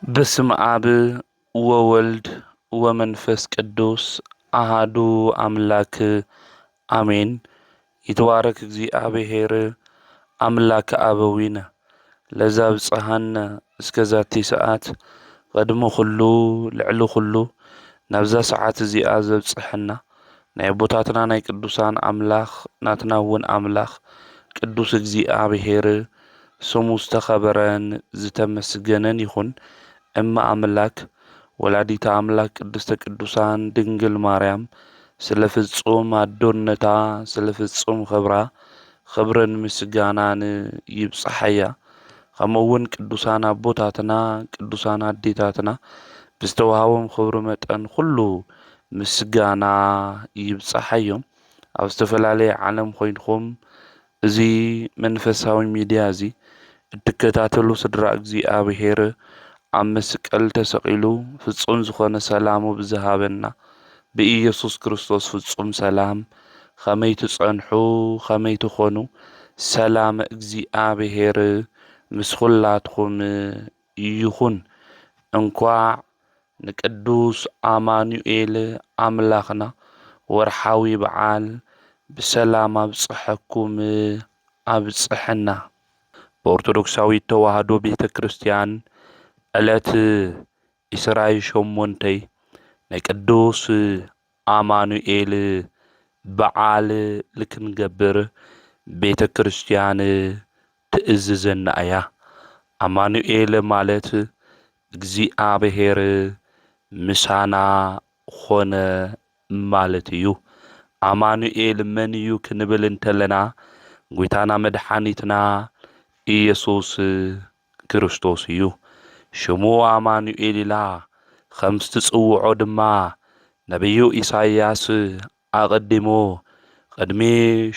بسم آب وولد ومنفس قدوس أحدو أملاك آمين. يتوارك زي أبيهير أملاك أبوين لذا بصحن اسكزاتي ساعات قدمو خلو لعلو خلو نبزا ساعات زي أزب صحنا نعبوتاتنا ناي قدوسان أملاخ ناتناون أملاخ قدوس زي أبيهير سمو استخبرن زتمسجنن يخون أما أملاك ولاديت أملاك قدست قدوسان دنجل ماريام سلفصوم أدونتا سلفصوم خبرن مسجانان يبصحيا خمون قدوسان أبوتاتنا قدوسان أديتاتنا بستوهاوم خبر متن كله مسجانا يبصحيهم أو استفلالي عالم خوينكم زي منفساوي ميديا زي التكتاتلو سدراء زي أبيهير عم مسقل تسقيلو ፍጹም ዝኾነ ሰላሙ ብዝሃበና ብኢየሱስ ክርስቶስ ፍጹም ሰላም ከመይ ትጸንሑ ከመይ ትኾኑ ሰላም እግዚአብሔር ምስ ኩላትኩም ይኹን። እንኳዕ ንቅዱስ አማኑኤል አምላኽና ወርሓዊ በዓል ብሰላም አብጽሐኩም አብጽሕና። በኦርቶዶክሳዊት ተዋህዶ ቤተ ክርስቲያን ዕለት ኢስራይ ሾሞንተይ ናይ ቅዱስ አማኑኤል በዓል ልክንገብር ቤተ ክርስቲያን ትእዝዘና እያ። አማኑኤል ማለት እግዚአብሔር ምሳና ኾነ ማለት እዩ። አማኑኤል መን እዩ ክንብል እንተለና ጌታና መድኃኒትና ኢየሱስ ክርስቶስ እዩ። ሽሙ አማኑኤል ኢላ ከምስ ትጽውዖ ድማ ነቢዩ ኢሳይያስ አቀዲሞ ቅድሚ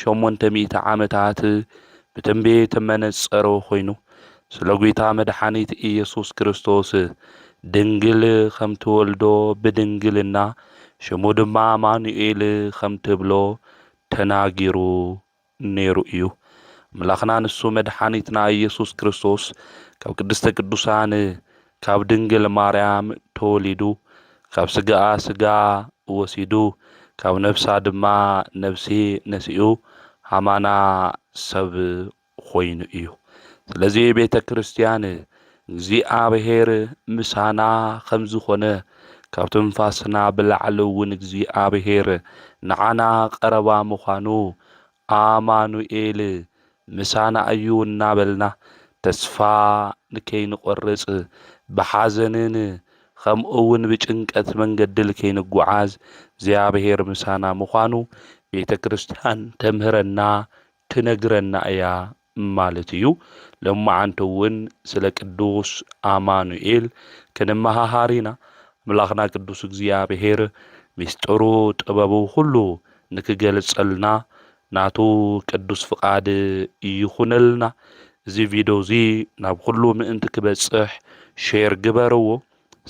800 ዓመታት ብትንቢት መነጸሮ ኮይኑ ስለ ጌታ መድኃኒት ኢየሱስ ክርስቶስ ድንግል ከም ትወልዶ ብድንግልና ሽሙ ድማ አማኑኤል ከም ትብሎ ተናጊሩ ነይሩ እዩ። አምላኽና ንሱ መድኃኒትና ኢየሱስ ክርስቶስ ካብ ቅድስተ ቅዱሳን ካብ ድንግል ማርያም ተወሊዱ ካብ ስጋኣ ስጋ ወሲዱ ካብ ነፍሳ ድማ ነፍሲ ነሲኡ ሃማና ሰብ ኮይኑ እዩ። ስለዚ ቤተ ክርስቲያን እግዚአብሔር ምሳና ከም ዝኾነ ካብ ትንፋስና ብላዕሊ እውን እግዚአብሔር ንዓና ቀረባ ምዃኑ አማኑኤል ምሳና እዩ እናበልና ተስፋ ንከይንቆርጽ በሐዘንን ከምኡውን ብጭንቀት መንገዲ ንከይንጓዓዝ እግዚአብሔር ምሳና ምዃኑ ቤተ ክርስቲያን ተምህረና ትነግረና እያ ማለት እዩ። ሎማዓንቲ እውን ስለ ቅዱስ አማኑኤል ክንመሃሃር ኢና። አምላኽና ቅዱስ እግዚአብሔር ሚስጥሩ ጥበቡ ሁሉ ንክገልጸልና ናቱ ቅዱስ ፍቃድ ይኹነልና። እዚ ቪዲዮ እዚ ናብ ኩሉ ምእንቲ ክበጽሕ ሼር ግበርዎ።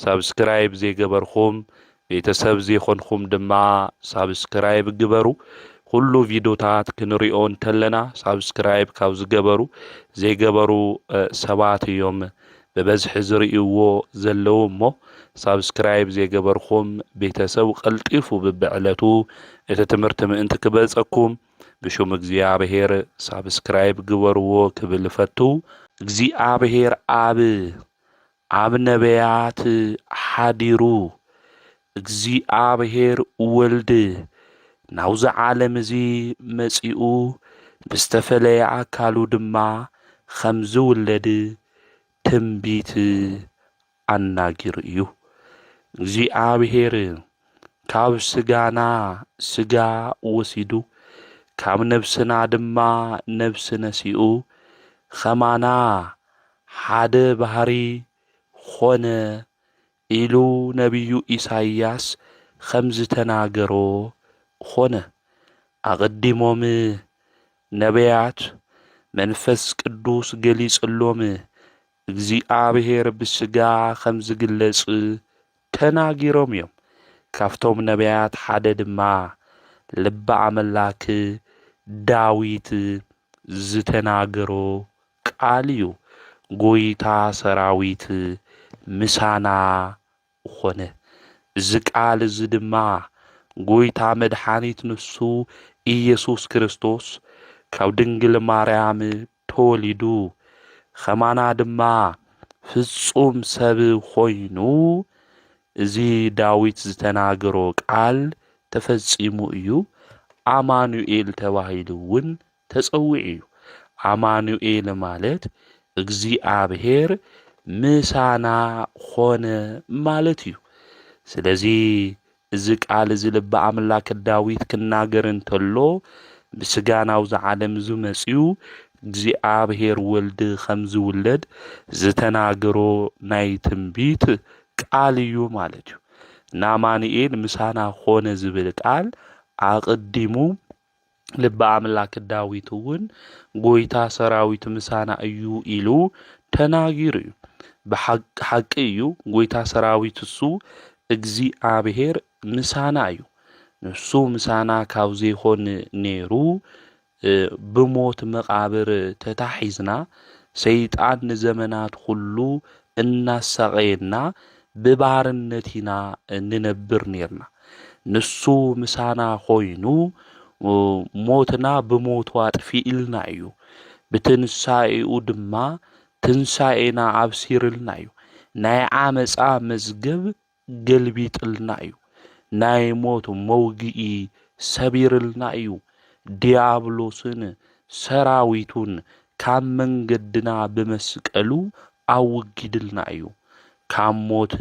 ሳብስክራይብ ዘይገበርኩም ቤተሰብ ዘይኮንኩም ድማ ሳብስክራይብ ግበሩ። ኩሉ ቪዲዮታት ክንሪኦ እንተለና ሳብስክራይብ ካብ ዝገበሩ ዘይገበሩ ሰባት እዮም ብበዝሒ ዝርእይዎ ዘለዉ እሞ ሳብስክራይብ ዘይገበርኩም ቤተሰብ ቀልጢፉ ብብዕለቱ እቲ ትምህርቲ ምእንቲ ክበጸኩም ብሹም እግዚአብሔር ሳብስክራይብ ግበርዎ ክብል ፈቱ። እግዚአብሔር አብ ነቢያት ሓዲሩ እግዚአብሔር ወልድ ናውዚ ዓለም እዚ መጺኡ ብዝተፈለየ አካሉ ድማ ከም ዝውለድ ትንቢት አናጊሩ እዩ። እግዚአብሔር ካብ ስጋና ስጋ ወሲዱ ካብ ነብስና ድማ ነብሲ ነሲኡ ኸማና ሓደ ባህሪ ኾነ ኢሉ ነቢዩ ኢሳይያስ ከም ዝተናገሮ ኾነ። አቐዲሞም ነቢያት መንፈስ ቅዱስ ገሊጽሎም እግዚአብሔር ብስጋ ከም ዝግለጽ ተናጊሮም እዮም። ካፍቶም ነቢያት ሓደ ድማ ልበ አምላክ ዳዊት ዝተናገሮ ቃል እዩ። ጎይታ ሰራዊት ምሳና ኾነ። እዚ ቃል እዚ ድማ ጎይታ መድኃኒት ንሱ ኢየሱስ ክርስቶስ ካብ ድንግል ማርያም ተወሊዱ ኸማና ድማ ፍጹም ሰብ ኾይኑ እዚ ዳዊት ዝተናገሮ ቃል ተፈጺሙ እዩ። አማኑኤል ተባሂሉውን ተጸዊዕ እዩ። አማኑኤል ማለት እግዚአብሔር ምሳና ኾነ ማለት እዩ። ስለዚ እዚ ቃል እዚ ልበ አምላክ ዳዊት ክናገር እንተሎ ብስጋናው ዝዓለም ዝመጽኡ እግዚአብሔር ወልድ ከም ዝውለድ ዝተናገሮ ናይ ትንቢት ቃል እዩ ማለት እዩ። ናማኑኤል ምሳና ኾነ ዝብል ቃል አቅዲሙ ልበ አምላክ ዳዊት እውን ጎይታ ሰራዊት ምሳና እዩ ኢሉ ተናጊሩ እዩ። ብሓቂ እዩ ጎይታ ሰራዊት እሱ እግዚአብሔር ምሳና እዩ። ንሱ ምሳና ካብ ዘይኮን ነይሩ ብሞት መቃብር ተታሒዝና ሰይጣን ንዘመናት ሁሉ እናሰቀየና ብባርነት ኢና እንነብር ነርና። ንሱ ምሳና ኾይኑ ሞትና ብሞቱ አጥፊኢልና እዩ። ብትንሳኤኡ ድማ ትንሳኤና አብሲርልና እዩ። ናይ ዓመፃ መዝገብ ገልቢጥልና እዩ። ናይ ሞት መውጊኢ ሰቢርልና እዩ። ዲያብሎስን ሰራዊቱን ካብ መንገድና ብመስቀሉ አውጊድልና እዩ። ካብ ሞት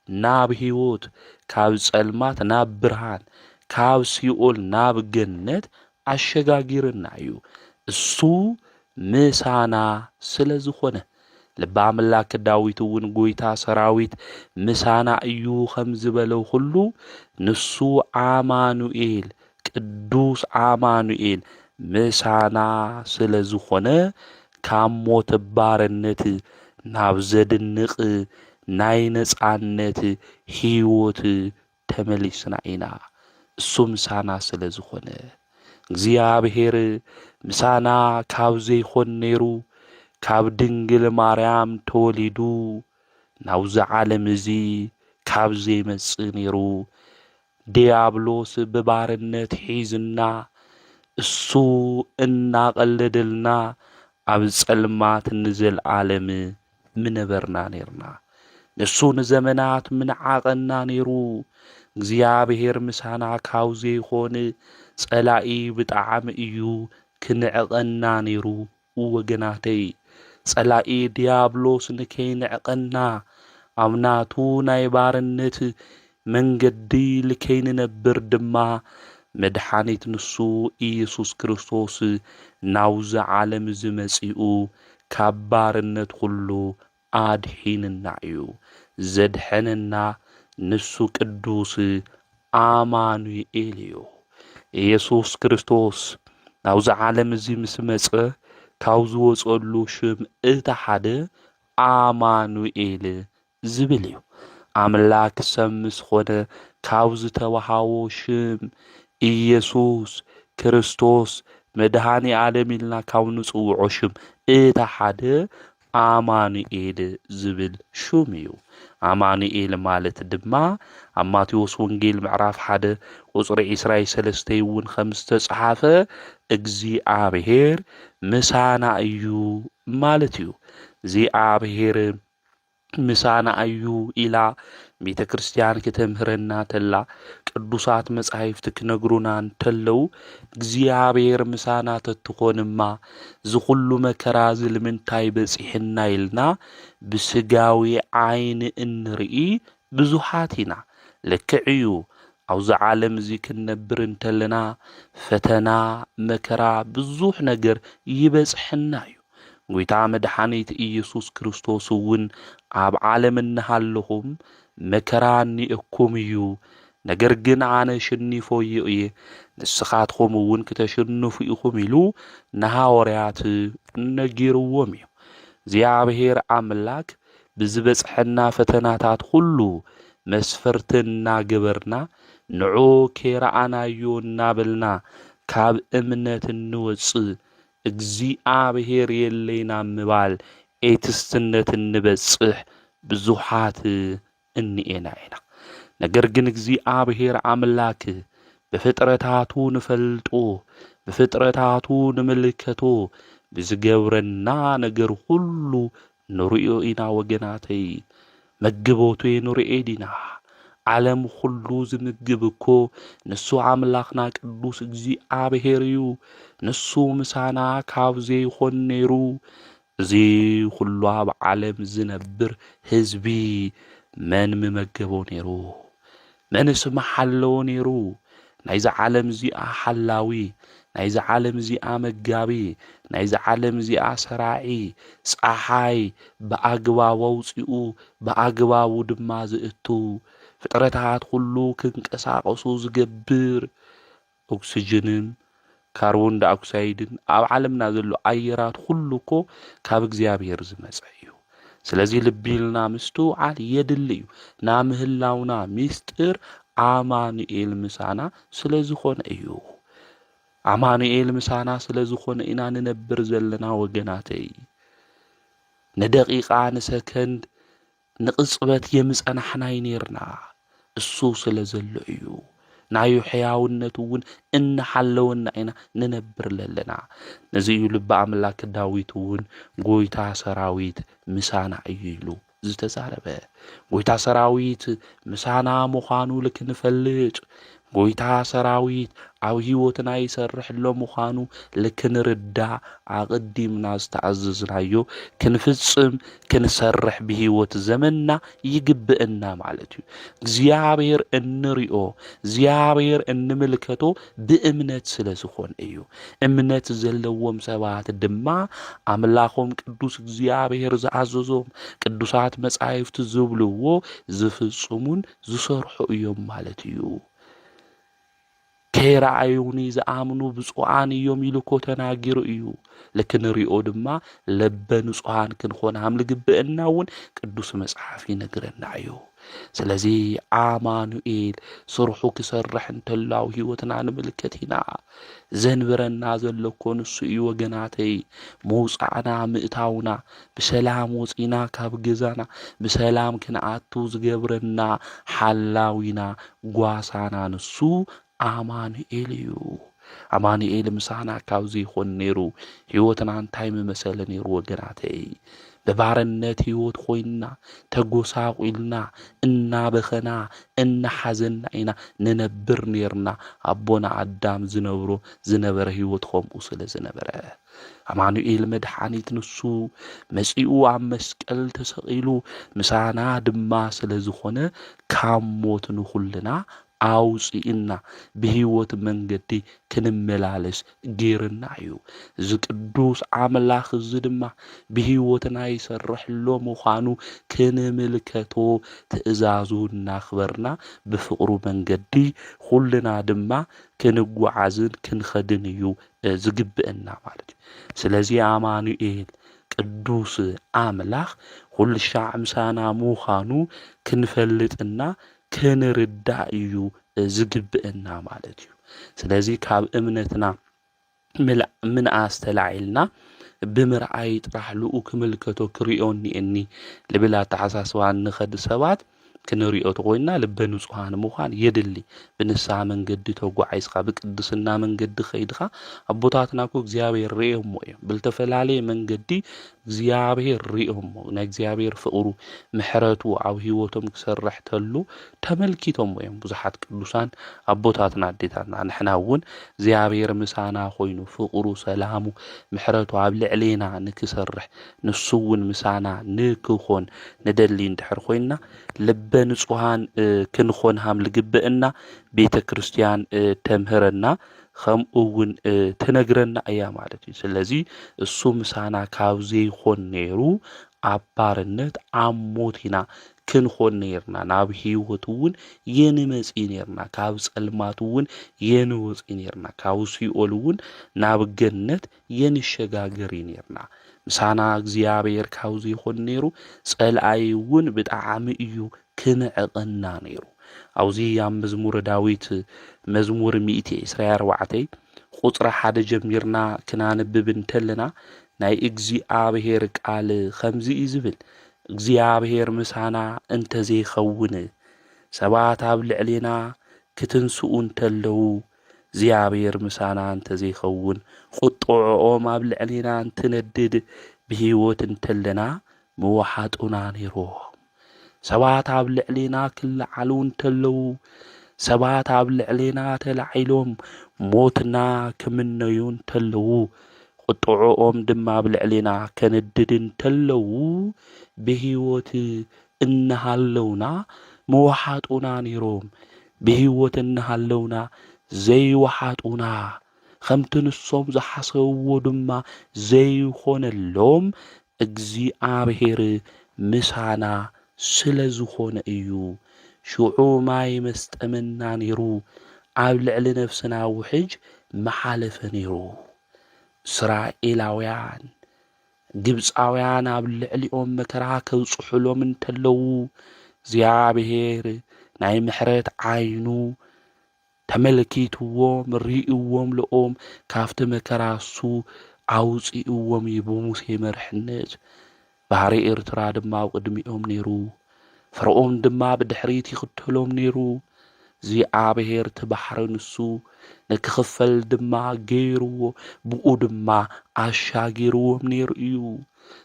ናብ ሕይወት፣ ካብ ጸልማት ናብ ብርሃን፣ ካብ ሲኦል ናብ ገነት አሸጋጊርና እዩ። እሱ ምሳና ስለ ዝኾነ ልበ አምላክ ዳዊት እውን ጎይታ ሰራዊት ምሳና እዩ ከም ዝበለው ሁሉ ንሱ አማኑኤል ቅዱስ አማኑኤል ምሳና ስለ ዝኾነ ካብ ሞት ባርነት ናብ ዘድንቕ ናይ ነጻነት ሕይወት ተመሊስና ኢና። እሱ ምሳና ስለ ዝኾነ እግዚአብሔር ምሳና ካብ ዘይኮን ነይሩ ካብ ድንግል ማርያም ተወሊዱ ናብዚ ዓለም እዚ ካብ ዘይመጽእ ነይሩ ዲያብሎስ ብባርነት ሒዝና እሱ እናቀለደልና ኣብ ጸልማት ንዘለዓለም ምነበርና ነርና። ንሱ ንዘመናት ምንዓቐና ነይሩ። እግዚአብሔር ምሳና ካብ ዘይኮን ጸላኢ ብጣዕሚ እዩ ክንዕቐና ነይሩ። ወገናተይ ጸላኢ ዲያብሎስ ንከይንዕቐና ኣብ ናቱ ናይ ባርነት መንገዲ ልከይንነብር ድማ መድኃኒት ንሱ ኢየሱስ ክርስቶስ ናውዚ ዓለም ዝመጺኡ ካብ ባርነት ሁሉ አድሒንና እዩ። ዘድሐነና ንሱ ቅዱስ አማኑኤል እዩ። ኢየሱስ ክርስቶስ ናውዚ ዓለም እዚ ምስ መጸ ካብ ዝወጸሉ ሽም እቲ ሓደ አማኑኤል ዝብል እዩ። አምላክ ሰብ ምስ ኾነ ካብ ዝተወሃቦ ሽም ኢየሱስ ክርስቶስ መድኃኒ ዓለም ኢልና ካብ ንጽውዖ ሽም እቲ ሓደ አማኑኤል ዝብል ሹም እዩ። አማኑኤል ማለት ድማ ኣብ ማቴዎስ ወንጌል ምዕራፍ 1 ቁጽሪ 23 እውን ከም ዝተጻሕፈ እግዚአብሔር ምሳና እዩ ማለት እዩ። እግዚአብሔር ምሳና እዩ ኢላ ቤተ ክርስቲያን ከተምህረና ተላ ቅዱሳት መጻሕፍቲ ክነግሩና እንተለው እግዚአብሔር ምሳና ተትኾንማ ዝኹሉ መከራ ዝልምንታይ በጺሕና ኢልና ብስጋዊ ዓይን እንርኢ ብዙሓት ኢና። ልክዕ እዩ ኣብዚ ዓለም እዚ ክንነብር እንተለና ፈተና መከራ ብዙሕ ነገር ይበጽሕና እዩ። ጎይታ መድኃኒት ኢየሱስ ክርስቶስ እውን ኣብ ዓለም እናሃለኹም መከራ እኒአኩም እዩ፣ ነገር ግን ኣነ ሽኒፎዮ እየ ንስኻትኩም እውን ክተሽንፉ ኢኹም ኢሉ ንሐዋርያት ነጊርዎም እዩ። እግዚአብሔር አምላክ ብዝበጽሐና ፈተናታት ሁሉ መስፈርት እናገበርና ንዑ ከረአናዮ እናበልና ካብ እምነት እንወጽእ እግዚአብሔር የለይና ምባል ኤትስትነት እንበጽሕ ብዙሓት እንኤና ኢና ነገር ግን እግዚአብሔር አምላክ በፍጥረታቱ ንፈልጦ በፍጥረታቱ ንምልከቶ ብዝገብረና ነገር ሁሉ ንሪኦ ኢና ወገናተይ መግቦቱ ንሪኦ ዲና ዓለም ሁሉ ዝምግብ እኮ ንሱ አምላኽና ቅዱስ እግዚአብሔር እዩ ንሱ ምሳና ካብ ዘይኾን ነይሩ እዚ ሁሉ ኣብ ዓለም ዝነብር ህዝቢ መን ምመገቦ ነይሩ መንስ መሓለዎ ነይሩ ናይዚ ዓለም እዚኣ ሓላዊ ናይዚ ዓለም እዚኣ መጋቢ ናይዚ ዓለም እዚኣ ሰራዒ ፀሓይ ብኣግባቡ አውፂኡ ብኣግባቡ ድማ ዝእቱ ፍጥረታት ሁሉ ክንቀሳቀሱ ዝገብር ኦክሲጅንን ካርቦን ዳይኦክሳይድን ኣብ ዓለምና ዘሎ ኣየራት ሁሉ እኮ ካብ እግዚአብሔር ዝመጸ እዩ ስለዚህ ልቢልና ምስትውዓል የድል እዩ ና ምህላውና ሚስጥር አማኑኤል ምሳና ስለዝኾነ እዩ አማኑኤል ምሳና ስለዝኾነ ኢና ንነብር ዘለና ወገናተይ ንደቂቃ ንሰከንድ ንቅጽበት የምጸናሕና ይነርና እሱ ስለዘሎ እዩ ናዩ ሕያውነቱ እውን እንሓለወና ኢና ንነብር ለለና ነዚዩ ልበ አምላክ ዳዊት እውን ጎይታ ሰራዊት ምሳና እዩ ኢሉ ዝተዛረበ ጎይታ ሰራዊት ምሳና ምዃኑ ልክንፈልጥ ጎይታ ሰራዊት ኣብ ህይወትና ይሰርሕሎ ምዃኑ ልክንርዳእ ኣቐዲምና ዝተኣዘዝናዮ ክንፍጽም ክንሰርሕ ብህይወት ዘመንና ይግብአና ማለት እዩ እግዚአብሔር እንሪኦ እግዚአብሔር እንምልከቶ ብእምነት ስለዝኾነ እዩ እምነት ዘለዎም ሰባት ድማ አምላኾም ቅዱስ እግዚአብሔር ዝኣዘዞም ቅዱሳት መጻሕፍቲ ዝብልዎ ዝፍጽሙን ዝሰርሑ እዮም ማለት እዩ ከይረአዩኒ ዝኣምኑ ብፁዓን እዮም ኢሉ እኮ ተናጊሩ እዩ ልክንሪኦ ድማ ለበ ንጹሃን ክንኾን ሃም ልግብአና እውን ቅዱስ መጽሓፍ ይነግረና እዩ ስለዚ አማኑኤል ስርሑ ክሰርሕ እንተላው ህይወትና ንምልከት ኢና ዘንብረና ዘሎ እኮ ንሱ እዩ ወገናተይ መውፃዕና ምእታውና ብሰላም ወፂና ካብ ገዛና ብሰላም ክንኣቱ ዝገብረና ሓላዊና ጓሳና ንሱ አማኑኤል እዩ አማኑኤል ምሳና ካብ ዘይኾን ነይሩ ህይወትና እንታይ መሰለ ነይሩ ወገናተይ በባርነት ህይወት ኮይና ተጎሳቁልና እናበኸና እናሐዘና ኢና ንነብር ነርና አቦና አዳም ዝነበረ ህይወት ከምኡ ስለ ዝነበረ አማኑኤል መድኃኒት ንሱ መጺኡ ኣብ መስቀል ተሰቂሉ ምሳና ድማ ስለ ዝኾነ ካብ ሞት ንኹልና አውፂእና በህይወት መንገዲ ክንመላለስ ጌርና እዩ እዚ ቅዱስ አምላኽ እዚ ድማ በህይወትና ይሰርሕሎ ምዃኑ ክንምልከቶ ትእዛዙ እናኽበርና ብፍቅሩ መንገዲ ሁልና ድማ ክንጓዓዝን ክንኸድን እዩ ዝግብአና ማለት እዩ ስለዚህ አማኑኤል ቅዱስ አምላኽ ሁሉ ሻዕ ምሳና ምዃኑ ክንፈልጥና ክንርዳእ እዩ ዝግብአና ማለት እዩ ስለዚህ ካብ እምነትና ምንኣስ ተላዒልና ብምርኣይ ጥራሕ ልኡ ክምልከቶ ክሪኦኒ እኒ ልብላ ተሓሳስባ ንኸድ ሰባት ክንሪኦ ተቆይና ልበ ንጹሃን ምዃን የድሊ ብንስሐ መንገዲ ተጓዒዝካ ብቅድስና መንገዲ ኸይድካ አቦታትና እኮ እግዚአብሔር ሪኦሞ እዮም ብልተፈላለየ መንገዲ እግዚአብሔር ሪኦሞ ናይ እግዚአብሔር ፍቅሩ ምሕረቱ ኣብ ህይወቶም ክሰርሕ ተሉ ተመልኪቶም እዮም ብዙሓት ቅዱሳን አቦታትና ኣዴታትና ንሕና እውን እግዚአብሔር ምሳና ኮይኑ ፍቅሩ ሰላሙ ምሕረቱ ኣብ ልዕሌና ንክሰርሕ ንሱ እውን ምሳና ንክኾን ንደሊ እንድሕር ኮይና ልበ ንጹሃን ክንኾን ሃም ልግብአና ቤተ ክርስቲያን ተምህረና ከምኡውን ትነግረና እያ ማለት እዩ ስለዚ እሱ ምሳና ካብ ዘይኾን ነይሩ ኣብ ባርነት ኣብ ሞት ኢና ክንኾን ነርና ናብ ህይወት እውን የንመጽ ነርና ካብ ጸልማት እውን የንወጽ ነርና ካብ ሲኦል እውን ናብ ገነት የንሸጋገር ነርና ምሳና እግዚአብሔር ካብ ዘይኾን ነይሩ ጸልኣይ እውን ብጣዕሚ እዩ ክንዕቐና ነይሩ አውዚ ኣብ መዝሙረ ዳዊት መዝሙር 124 ቁጽሪ 1 ጀሚርና ክናንብብ እንተለና ናይ እግዚአብሔር ቃል ከምዚ ዝብል እግዚአብሔር ምሳና እንተዘይኸውን ሰባት ኣብ ልዕሌና ክትንስኡ እንተለዉ እግዚአብሔር ምሳና እንተዘይኸውን ቁጥዖኦም ኣብ ልዕሌና እንትነድድ ብህይወት እንተለና ምውሓጡና ነይሮም። ሰባት ኣብ ልዕሌና ክለዓሉ እንተለዉ ሰባት ኣብ ልዕሌና ተላዒሎም ሞትና ክምነዩ እንተለዉ ቁጥዖኦም ድማ ኣብ ልዕሌና ከነድድ እንተለዉ ብህይወት እናሃለውና ምውሓጡና ነይሮም። ብህይወት እናሃለውና ዘይወሓጡና ከምቲ ንሶም ዝሓሰብዎ ድማ ዘይኾነሎም እግዚአብሔር ምሳና ስለ ዝኾነ እዩ። ሽዑ ማይ መስጠመና ነይሩ፣ ኣብ ልዕሊ ነፍስና ውሕጅ መሓለፈ ነይሩ። እስራኤላውያን ግብፃውያን ኣብ ልዕሊኦም መከራ ከብፅሑሎም እንተለዉ እግዚአብሔር ናይ ምሕረት ዓይኑ ተመልኪትዎም ርኢዎም ለኦም ካብቲ መከራ እሱ ኣውፂእዎም እዩ ብሙሴ መርሕነት። ባሕሪ ኤርትራ ድማ ኣብ ቅድሚኦም ነይሩ፣ ፈርዖን ድማ ብድሕሪት ይኽተሎም ነይሩ። እግዚአብሔር እቲ ባሕሪ ንሱ ንክኽፈል ድማ ገይርዎ፣ ብኡ ድማ ኣሻጊርዎም ነይሩ እዩ።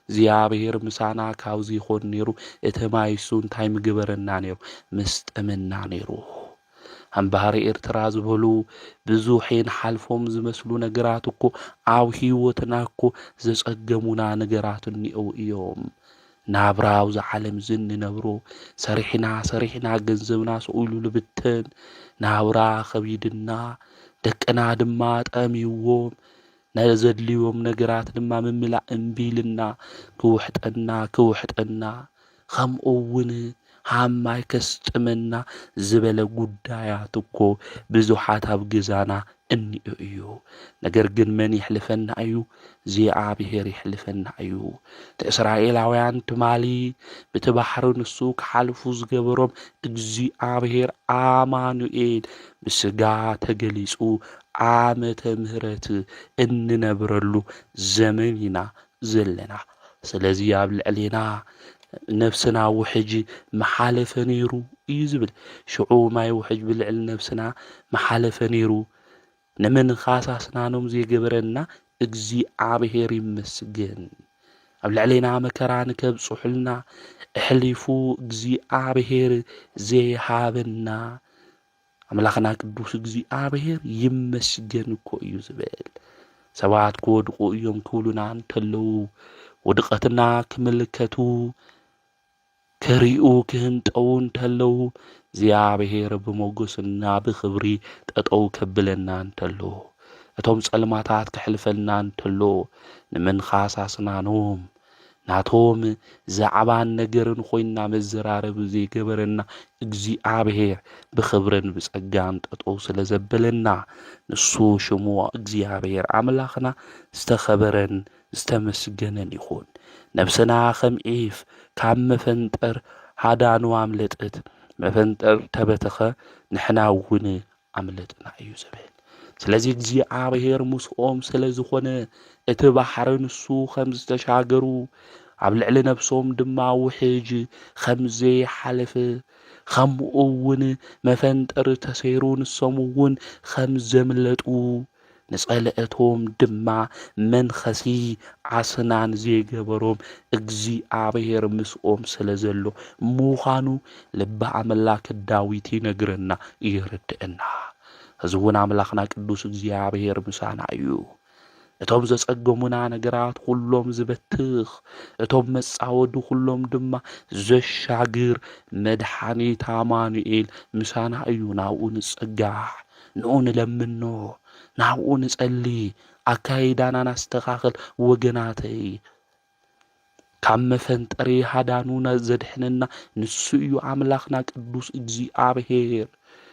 እግዚአብሔር ምሳና ካብዚ ይኾን ነይሩ። እቲ ማይ እሱ እንታይ ምግበረና ነይሩ? መስጠመና ነይሩ። ከም ባሕሪ ኤርትራ ዝበሉ ብዙሒን ሓልፎም ዝመስሉ ነገራት እኮ ኣብ ህይወትና እኮ ዘጸገሙና ነገራት እኒአው እዮም። ናብራ ኣብዚ ዓለም ዝንነብሮ ሰሪሕና ገንዘብና ስኡሉ ልብተን ናብራ ከቢድና ደቅና ድማ ጠሚዎም ነዘድልዮም ነገራት ድማ ምምላእ እምቢልና ክውሕጠና ከምኡውን ሃማይ ከስጥመና ዝበለ ጉዳያት እኮ ብዙሓት ኣብ ገዛና እኒኡ እዩ። ነገር ግን መን ይሕልፈና እዩ? እግዚአብሔር ይሕልፈና እዩ። እስራኤላውያን ትማሊ በቲ ባሕሪ ንሱ ክሓልፉ ዝገበሮም እግዚአብሔር አማኑኤል ብስጋ ተገሊጹ ዓመተ ምህረት እንነብረሉ ዘመን ኢና ዘለና። ስለዚ ኣብ ልዕሌና ነፍስና ውሕጅ መሓለፈ ነይሩ እዩ ዝብል። ሽዑ ማይ ውሕጅ ብልዕሊ ነፍስና መሓለፈ ነይሩ። ንምንኻሳስናኖም ዘይገበረና እግዚአብሔር ይመስገን። ኣብ ልዕሌና መከራ ንከብፅሑልና እሕሊፉ እግዚአብሔር ዘይሃበና ኣምላኽና ቅዱስ እግዚአብሔር ይመስገን እኮ እዩ ዝብል። ሰባት ክወድቁ እዮም ክብሉና እንተለዉ ውድቀትና ክምልከቱ ክሪኡ ክህንጠው እንተለዉ እግዚአብሔር ብሞገስና ብክብሪ ጠጠው ከብለና እንተሎ እቶም ጸልማታት ክሕልፈልና እንተሎ ንምንኻሳስናኖም ናቶም ዛዕባን ነገርን ኮይና መዘራረብ ዘይገበረና እግዚአብሔር ብክብርን ብጸጋን ጠጠው ስለ ዘበለና ንሱ ሽሙ እግዚአብሔር አምላኽና ዝተኸበረን ዝተመስገነን ይኹን። ነፍስና ከም ዒፍ ካብ መፈንጠር ሃዳኑ ኣምለጠት፣ መፈንጠር ተበተኸ ንሕና እውን ኣምለጥና እዩ ዝብል። ስለዚ እግዚአብሔር ምስኦም ስለ ዝኾነ እቲ ባሕሪ ንሱ ከም ዝተሻገሩ ኣብ ልዕሊ ነፍሶም ድማ ውሕጅ ከም ዘይሓለፈ ከምኡ እውን መፈንጠር ተሰይሩ ንሶም እውን ከም ዘምለጡ ንጸልአቶም ድማ መንኸሲ ዓስናን ዘይገበሮም እግዚአብሔር ምስኦም ስለ ዘሎ ምዃኑ ልበ ኣምላክ ዳዊት ይነግረና ይርድአና። እዚ እውን ኣምላኽና ቅዱስ እግዚአብሔር ምሳና እዩ። እቶም ዘጸገሙና ነገራት ኩሎም ዝበትኽ፣ እቶም መጻወዱ ኩሎም ድማ ዘሻግር መድኃኒት አማኑኤል ምሳና እዩ። ናብኡ ንጸጋሕ፣ ንኡ ንለምኖ፣ ናብኡ ንጸሊ፣ ኣካይዳና ናስተኻኽል ወገናተይ ካብ መፈንጠሪ ሃዳኑና ዘድሕነና ንሱ እዩ ኣምላኽና ቅዱስ እግዚአብሔር።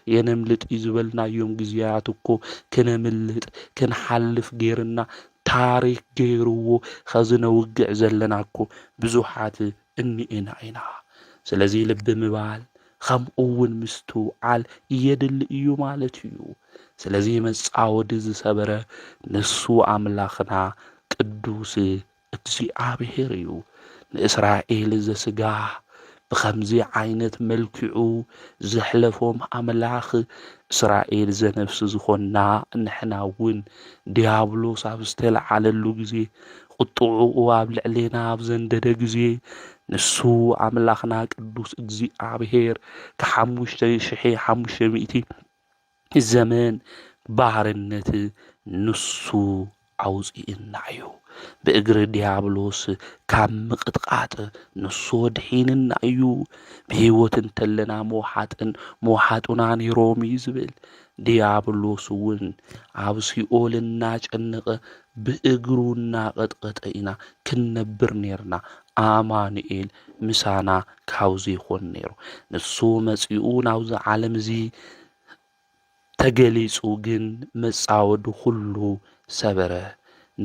የነምልጥ ዝበልናዮም ጊዜያት እኮ ክነምልጥ ክንሓልፍ ገይርና ታሪክ ገይርዎ ኸዝነውግዕ ዘለና እኮ ብዙሓት እኒኤና ኢና። ስለዚ ልቢ ምባል ከምኡውን ምስትውዓል የድሊ እዩ ማለት እዩ። ስለዚ መጻወዲ ዝሰበረ ንሱ ኣምላኽና ቅዱስ እግዚአብሔር እዩ። ንእስራኤል ዘስጋ بخمزي عينت ملكعو زحلفهم أملاخ إسرائيل زنفس زخونا نحناون ديابلو سابستيل على اللوغزي قطعو وابل علينا بزندد جزي نسو أملاخنا قدوس اجزي عبهير كحموشتي شحي حموشتي مئتي الزمان بارنت نسو عوزي النعيو بإجر ديابلوس كم قطقات نصود حين النعيو بهيوت انتلنا موحاتنا نيرومي زبل ديابلوس ون عبسي أول الناج النغ بإجرونا قطقتنا كنبر نيرنا آمانئيل مسانا كاوزي خون نيرو نسو مسيئون عوز عالم زي تجليس وجن مسعود خلو سبره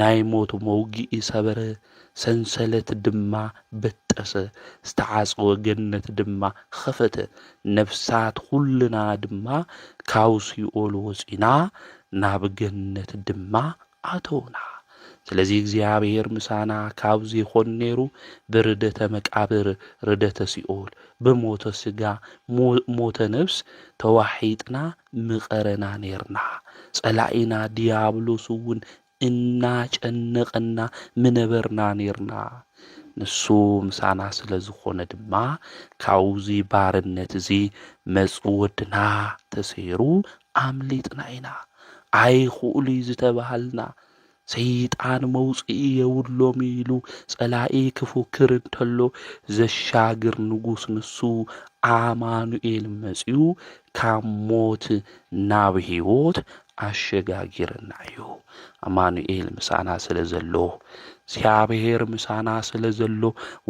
ናይ ሞት መውጊኢ ሰበረ ሰንሰለት ድማ በጠሰ ዝተዓጽወ ገነት ድማ ኸፈተ ነፍሳት ሁልና ድማ ካብ ሲኦል ወፂና ናብ ገነት ድማ ኣተውና ስለዚ እግዚአብሔር ምሳና ካብ ዘይኾን ነይሩ ብርደተ መቃብር ርደተ ሲኦል በሞተ ስጋ ሞተ ነፍስ ተዋሒጥና ምቐረና ነርና ጸላኢና ዲያብሎስ እውን ጨነቀና ምነበርና ነርና ንሱ ምሳና ስለዝኾነ ድማ ካውዚ ባርነት እዚ መጽወድና ተሰይሩ አምሊጥና ኢና ኣይኹእሉ ዝተባሃልና ሰይጣን መውጽኢ የውሎም ኢሉ ጸላኢ ክፉክር እንተሎ ዘሻግር ንጉስ ንሱ አማኑኤል መጽኡ ካብ ሞት ናብ ሕይወት አሸጋጊርና እዩ አማኑኤል ምሳና ስለዘሎ እግዚአብሔር ምሳና ስለዘሎ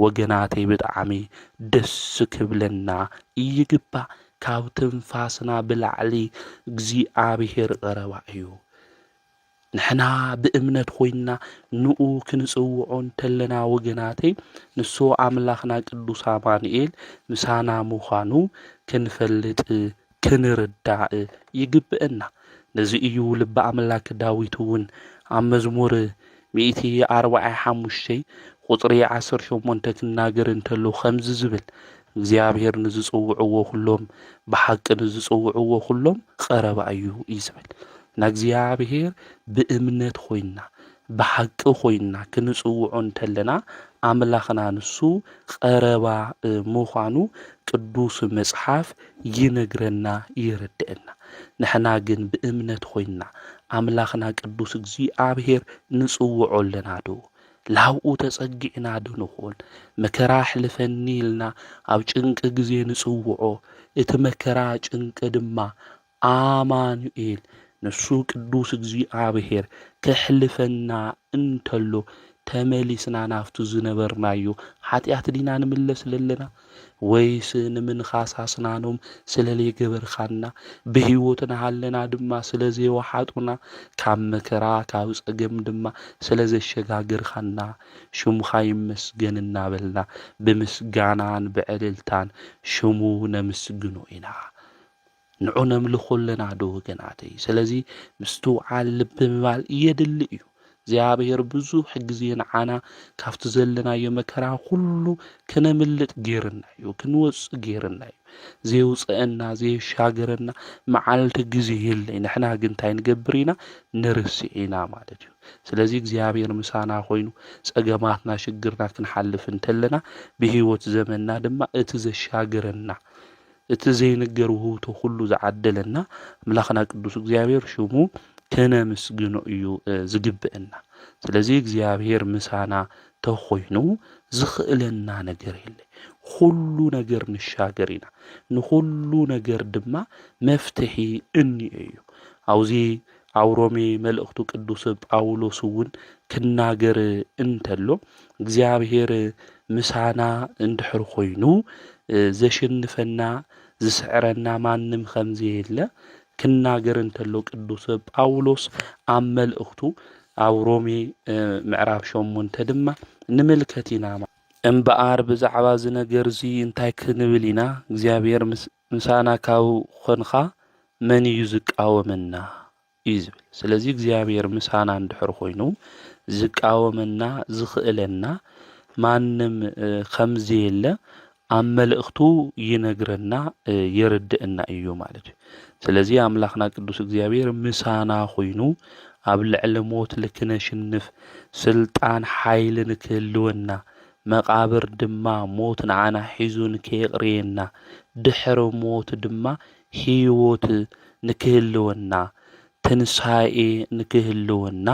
ወገናተይ ብጣዕሚ ደስ ክብለና ይግባ ካብ ትንፋስና ብላዕሊ እግዚአብሔር ቀረባ እዩ ንሕና ብእምነት ኮይና ንኡ ክንጽውዖ እንተለና ወገናተይ ንሱ አምላኽና ቅዱስ አማኑኤል ምሳና ምዃኑ ክንፈልጥ ክንርዳእ ይግብአና ነዚ እዩ ልበ አምላክ ዳዊት እውን ኣብ መዝሙር 145 ቁጥሪ 18 ክናገር እንተሎ ከምዚ ዝብል እግዚአብሔር ንዝጽውዕዎ ሁሎም ብሓቂ ንዝጽውዕዎ ሁሎም ቀረባ እዩ ይዝብል ንእግዚአብሔር ብእምነት ኮይና ብሓቂ ኮይና ክንጽውዖ እንተለና አምላኽና ንሱ ቀረባ ምዃኑ ቅዱስ መጽሓፍ ይነግረና ይረድአና ንሕና ግን ብእምነት ኮይና አምላኽና ቅዱስ እግዚአብሔር ንጽውዖ ኣለና ዶ ላብኡ ተጸጊዕና ዶ ንኾን መከራ ሕልፈኒ ኢልና ኣብ ጭንቂ ግዜ ንጽውዖ እቲ መከራ ጭንቂ ድማ አማኑኤል ንሱ ቅዱስ እግዚአብሔር ከሕልፈና እንተሎ ተመሊስና ናፍቱ ዝነበርናዮ ኃጢአት ዲና ንምለስ ለለና ወይስ ንምንኻሳስናኖም ስለለይ ገበርኻና በህይወትና ሃለና ድማ ስለዘይወሓጡና ካብ መከራ ካብ ጸገም ድማ ስለዘሸጋግርኻና ሽሙኻ ይመስገን እናበልና ብምስጋናን ብዕልልታን ሽሙ ነምስግኖ ኢና ንዑ ነምልኾለና ዶ ወገናተይ ስለዚ ምስትውዓል ልቢ ምባል የድሊ እዩ እግዚአብሔር ብዙሕ ግዜ ንዓና ካብቲ ዘለናዮ መከራ ሁሉ ከነምልጥ ጌርና እዩ ክንወጽእ ጌርና እዩ ዘይውጽአና ዘይሻገረና መዓልቲ ግዜ የለይ ንሕና ግን እንታይ ንገብር ኢና ንርስዕ ኢና ማለት እዩ ስለዚ እግዚአብሔር ምሳና ኮይኑ ጸገማትና ሽግርና ክንሓልፍ እንተለና ብህይወት ዘመንና ድማ እቲ ዘሻገረና እቲ ዘይነገር ውህብቶ ሁሉ ዝዓደለና አምላኽና ቅዱስ እግዚአብሔር ሽሙ ከነምስግኖ እዩ ዝግብአና ስለዚ እግዚአብሔር ምሳና ተኾይኑ ዝኽእለና ነገር የለ ሁሉ ነገር ንሻገር ኢና ንሁሉ ነገር ድማ መፍትሒ እንዩ አውዚ ኣብ ሮሜ መልእኽቱ ቅዱስ ጳውሎስ እውን ክናገር እንተሎ እግዚአብሔር ምሳና እንድሕር ኮይኑ ዘሽንፈና ዝስዕረና ማንም ከምዚ የለ ክናገር እንተሎ ቅዱስ ጳውሎስ ኣብ መልእኽቱ ኣብ ሮሜ ምዕራፍ 8 ድማ ንምልከት ኢና እምበኣር ብዛዕባ ዝነገር እዚ እንታይ ክንብል ኢና እግዚአብሔር ምሳና ካብ ኮንኻ መን እዩ ዝቃወመና እዩ ዝብል ስለዚ እግዚአብሔር ምሳና እንድሕር ኮይኑ ዝቃወመና ዝኽእለና ማንም ከምዚ የለ ኣብ መልእኽቱ ይነግረና የርድእና እዩ ማለት እዩ። ስለዚ ኣምላኽና ቅዱስ እግዚአብሔር ምሳና ኮይኑ ኣብ ልዕሊ ሞት ልክነሽንፍ ስልጣን ሓይሊ ንክህልወና መቃብር ድማ ሞት ንዓና ሒዙ ንከየቕርየና ድሕሪ ሞት ድማ ህይወት ንክህልወና ትንሳኤ ንክህልወና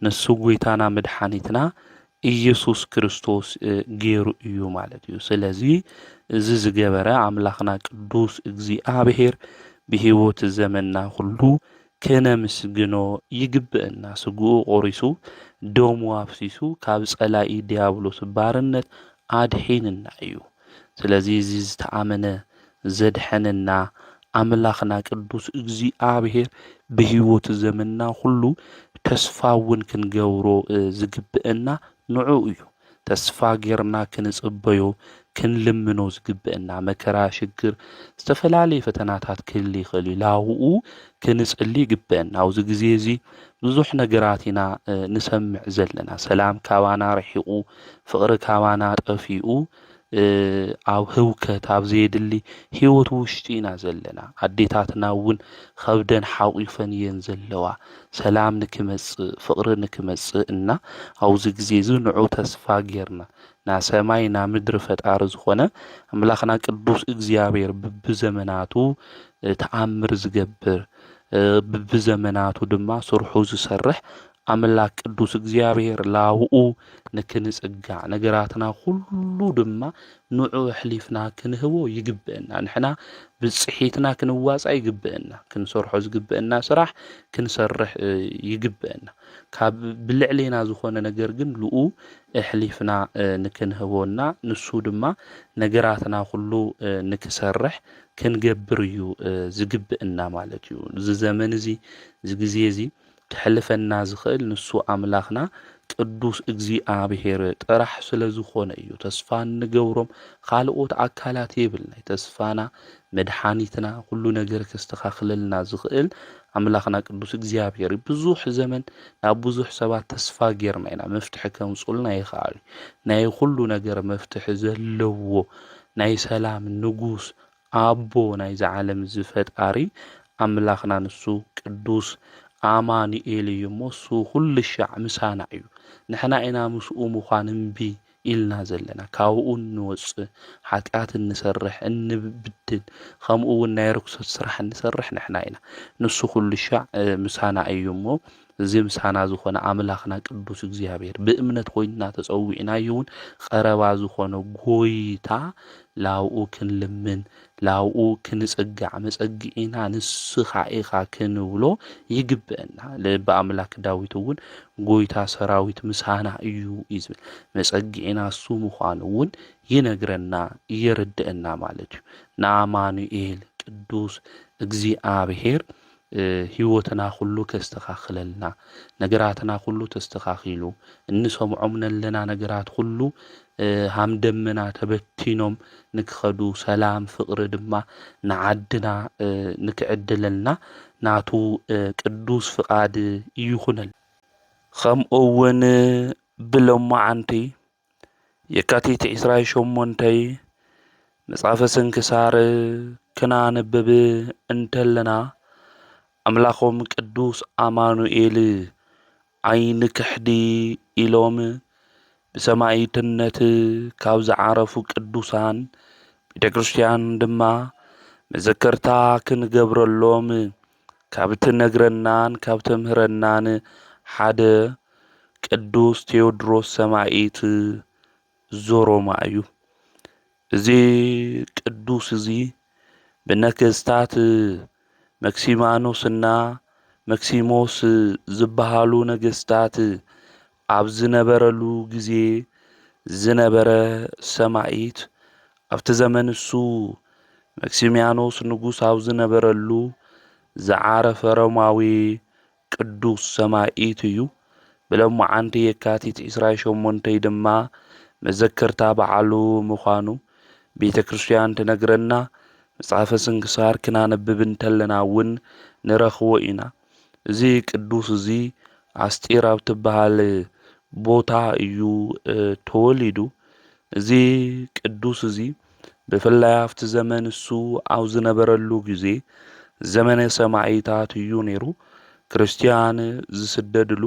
ንሱ ጎይታና መድሓኒትና ኢየሱስ ክርስቶስ ገይሩ እዩ ማለት እዩ። ስለዚ እዚ ዝገበረ ኣምላኽና ቅዱስ እግዚአብሔር ብህይወት ዘመንና ሁሉ ከነምስግኖ ይግብአና። ስጉኡ ቆሪሱ ደሙ ኣፍሲሱ ካብ ጸላኢ ዲያብሎስ ባርነት ኣድሒንና እዩ። ስለዚ እዚ ዝተኣመነ ዘድሐነና ኣምላኽና ቅዱስ እግዚአብሔር ብህይወት ዘመንና ሁሉ ተስፋ እውን ክንገብሮ ዝግብአና ንዑ እዩ። ተስፋ ጌርና ክንጽበዮ ክንልምኖ ዝግብአና መከራ ሽግር ዝተፈላለየ ፈተናታት ክህሊ ይኽእል እዩ። ላብኡ ክንጽሊ ይግብአና። ኣብዚ ግዜ እዚ ብዙሕ ነገራት ኢና ንሰምዕ ዘለና። ሰላም ካባና ረሒቑ ፍቕሪ ካባና ጠፊኡ ኣብ ህውከት ኣብ ዘየድሊ ህይወት ውሽጢ ኢና ዘለና። ኣዴታትና እውን ከብደን ሓቂፈን እየን ዘለዋ ሰላም ንክመጽእ ፍቕሪ ንክመጽእ እና ኣብዚ ግዜ እዚ ንዑ ተስፋ ጌርና ና ሰማይ ና ምድሪ ፈጣሪ ዝኾነ ኣምላኽና ቅዱስ እግዚአብሔር ብብዘመናቱ ተኣምር ዝገብር ብብዘመናቱ ድማ ስርሑ ዝሰርሕ ኣምላክ ቅዱስ እግዚአብሔር ላብኡ ንክንጽጋዕ ነገራትና ሁሉ ድማ ንዑ ሕሊፍና ክንህቦ ይግብአና። ንሕና ብጽሒትና ክንዋጻእ ይግብአና። ክንሰርሖ ዝግብአና ስራሕ ክንሰርሕ ይግብአና። ካብ ብልዕሌና ዝኾነ ነገር ግን ልኡ ሕሊፍና ንክንህቦና ንሱ ድማ ነገራትና ሁሉ ንክሰርሕ ክንገብር እዩ ዝግብአና ማለት እዩ። እዚ ዘመን እዚ እዚ ግዜ እዚ ክሕልፈና ዝኽእል ንሱ ኣምላኽና ቅዱስ እግዚአብሔር ጥራሕ ስለ ዝኾነ እዩ። ተስፋ ንገብሮም ካልኦት ኣካላት የብልና። ተስፋና መድሓኒትና ሁሉ ነገር ከስተኻኽለልና ዝኽእል ኣምላኽና ቅዱስ እግዚአብሔር ብዙሕ ዘመን ናብ ብዙሕ ሰባት ተስፋ ጌርና ኢና መፍትሒ ከምጽኡልና ይኽእል። ናይ ሁሉ ነገር መፍትሒ ዘለዎ ናይ ሰላም ንጉስ ኣቦ ናይ ዝዓለም ዝፈጣሪ ኣምላኽና ንሱ ቅዱስ ኣማኑኤል እዩ እሞ እሱ ኩሉ ሻዕ ምሳና እዩ። ንሕና ኢና ምስኡ ምዃን እምቢ ኢልና ዘለና ካብኡ ንወፅእ ሓጢኣት እንሰርሕ እንብድል ከምኡ እውን ናይ ርኩሰት ስራሕ እንሰርሕ ንሕና ኢና። ንሱ ኩሉ ሻዕ ምሳና እዩ እሞ እዚ ምሳና ዝኾነ ኣምላኽና ቅዱስ እግዚአብሔር ብእምነት ኮይንና ተጸዊዕና እውን ቀረባ ዝኾነ ጎይታ ላብኡ ክንልምን ላብኡ ክንጽጋዕ መጸጊዒና ንስኻ ኢኻ ክንብሎ ይግብአና። ልበ ኣምላክ ዳዊት እውን ጎይታ ሰራዊት ምሳና እዩ ይዝብል መጸጊዒና እሱ ምዃኑ እውን ይነግረና የርድአና ማለት እዩ። ንኣማኑኤል ቅዱስ እግዚአብሔር ህይወትና ሁሉ ከስተኻኽለልና ነገራትና ሁሉ ተስተኻኺሉ እንሰምዖም ነለና ነገራት ሁሉ ሃም ደመና ተበቲኖም ንክኸዱ ሰላም ፍቕሪ ድማ ንዓድና ንክዕድለልና ናቱ ቅዱስ ፍቃድ ይኹነል። ከምኡውን ብሎማዓንቲ የካቲት 28 መጽሓፈ ስንክሳር ክናንብብ እንተለና ኣምላኾም ቅዱስ ኣማኑኤል ኣይንክሕዲ ኢሎም ብሰማዕትነት ካብ ዝዓረፉ ቅዱሳን ቤተ ክርስቲያን ድማ መዘከርታ ክንገብረሎም ካብ ትነግረናን ካብ ተምህረናን ሓደ ቅዱስ ቴዎድሮስ ሰማዕት ዞሮማ እዩ። እዚ ቅዱስ እዚ ብነገስታት መክሲማኖስና መክሲሞስ ዝበሃሉ ነገስታት ኣብ ዝነበረሉ ጊዜ ዝነበረ ሰማዕት ኣብቲ ዘመን እሱ መክሲሚያኖስ ንጉስ ኣብ ዝነበረሉ ዝዓረፈ ሮማዊ ቅዱስ ሰማዕት እዩ። ብሎማዓንቲ የካቲት 28 ድማ መዘከርታ በዓሉ ምዃኑ ቤተ ክርስቲያን ትነግረና። መጽሓፈ ስንክሳር ክናነብብ እንተለና እውን ንረኽቦ ኢና። እዚ ቅዱስ እዚ ኣስጢር ኣብ ትበሃል ቦታ እዩ ተወሊዱ እዚ ቅዱስ እዚ ብፍላይ ኣብቲ ዘመን እሱ ኣብ ዝነበረሉ ግዜ ዘመነ ሰማዕታት እዩ ነይሩ። ክርስቲያን ዝስደድሉ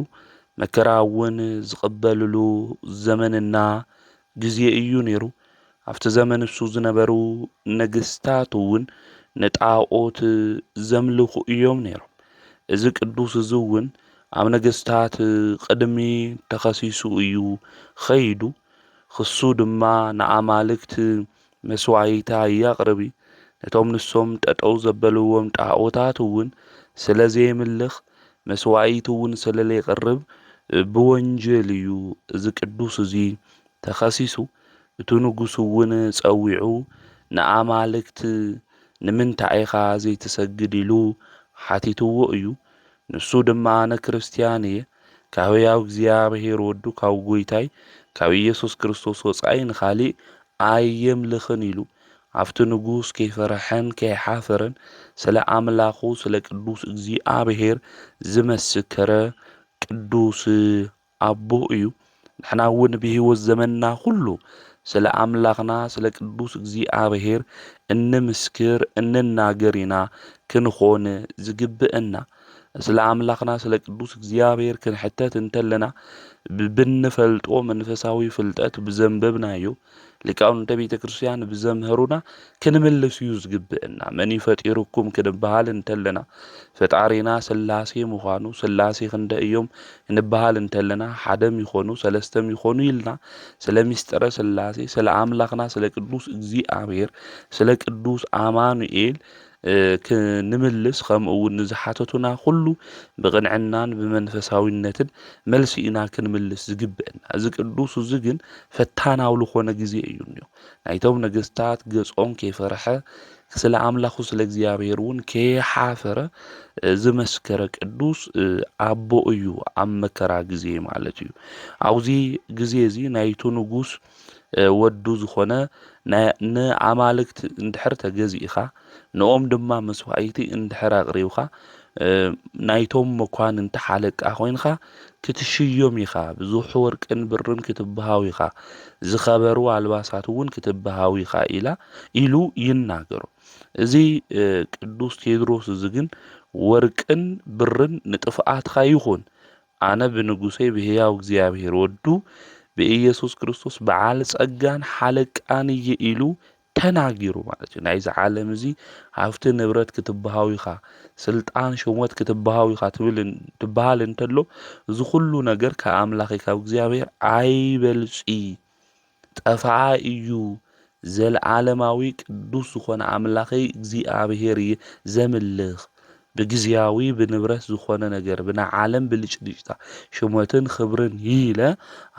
መከራ እውን ዝቕበልሉ ዘመንና ግዜ እዩ ነይሩ። ኣብቲ ዘመን እሱ ዝነበሩ ነገስታት እውን ንጣዖት ዘምልኹ እዮም ነይሮም። እዚ ቅዱስ እዚ እውን ኣብ ነገስታት ቅድሚ ተኸሲሱ እዩ ኸይዱ። ክሱ ድማ ንኣማልክት መስዋዕታ የቕርቢ ነቶም ንሶም ጠጠው ዘበልዎም ጣዖታት እውን ስለ ዘይምልኽ መስዋዕቲ እውን ስለ ዘይቕርብ ብወንጀል እዩ እዚ ቅዱስ እዚ ተኸሲሱ። እቲ ንጉስ እውን ጸዊዑ ንኣማልክት ንምንታይ ኢኻ ዘይትሰግድ ኢሉ ሓቲትዎ እዩ። ንሱ ድማ ኣነ ክርስቲያን እየ ካብ ሕያው እግዚኣብሔር ወዱ ካብ ጐይታይ ካብ ኢየሱስ ክርስቶስ ወጻኢ ንኻሊእ ኣየምልኽን ኢሉ ኣብቲ ንጉስ ከይፈርሐን ከይሓፈረን ስለ ኣምላኹ ስለ ቅዱስ እግዚኣብሔር ዝመሰከረ ቅዱስ ኣቦ እዩ። ንሕና እውን ብህይወት ዘመንና ኩሉ ስለ ኣምላኽና ስለ ቅዱስ እግዚኣብሔር እንምስክር እንናገር ኢና ክንኾን ዝግብአና። ስለ ኣምላኽና ስለ ቅዱስ እግዚኣብሔር ክንሕተት እንተለና ብንፈልጦ መንፈሳዊ ፍልጠት ብዘንበብናዮ ሊቃውንተ ቤተ ክርስቲያን ብዘምህሩና ክንምልስ እዩ ዝግብአና። መን ፈጢሩኩም ክንበሃል እንተለና ፈጣሪና ስላሴ ምዃኑ ስላሴ ክንደ እዮም እንበሃል እንተለና ሓደም ይኾኑ ሰለስተም ይኾኑ ኢልና ስለ ምስጢረ ስላሴ ስለ ኣምላኽና ስለ ቅዱስ እግዚኣብሔር ስለ ቅዱስ ኣማኑኤል ክንምልስ ከምኡ እውን ንዝሓተቱና ኩሉ ብቕንዕናን ብመንፈሳዊነትን መልሲ ኢና ክንምልስ ዝግብአና። እዚ ቅዱስ እዚ ግን ፈታናው ዝኾነ ግዜ እዩ እኒኦ። ናይቶም ነገስታት ገጾም ከይፈርሐ ስለ ኣምላኹ ስለ እግዚኣብሔር እውን ከይሓፈረ ዝመስከረ ቅዱስ ኣቦ እዩ ኣብ መከራ ግዜ ማለት እዩ። ኣብዚ ግዜ እዚ ናይቱ ንጉስ ወዱ ዝኾነ ንኣማልክት እንድሕር ተገዚእኻ ንኦም ድማ መስዋዕቲ እንድሕር ኣቕሪብኻ ናይቶም መኳንንቲ ሓለቃ ኮይንካ ክትሽዮም ኢኻ ብዙሕ ወርቅን ብርን ክትበሃው ኢኻ ዝኸበሩ ኣልባሳት እውን ክትበሃው ኢኻ ኢሉ ይናገሩ። እዚ ቅዱስ ቴድሮስ እዚ ግን ወርቅን ብርን ንጥፍኣትካ ይኹን ኣነ ብንጉሰይ ብሕያው እግዚኣብሔር ወዱ ብኢየሱስ ክርስቶስ በዓል ጸጋን ሓለቃን እየ ኢሉ ተናጊሩ ማለት እዩ። ናይዚ ዓለም እዚ ሃብቲ ንብረት ክትበሃው ኢኻ ስልጣን ሹመት ክትበሃው ኢኻ ትበሃል እንተሎ እዚ ኩሉ ነገር ካብ ኣምላኽ ካብ እግዚኣብሔር ኣይበልፂ ጠፋዓ እዩ። ዘለዓለማዊ ቅዱስ ዝኾነ ኣምላኸይ እግዚኣብሔር እየ ዘምልኽ ብግዚያዊ ብንብረት ዝኾነ ነገር ብና ዓለም ብልጭልጭታ ሹመትን ክብርን ኢለ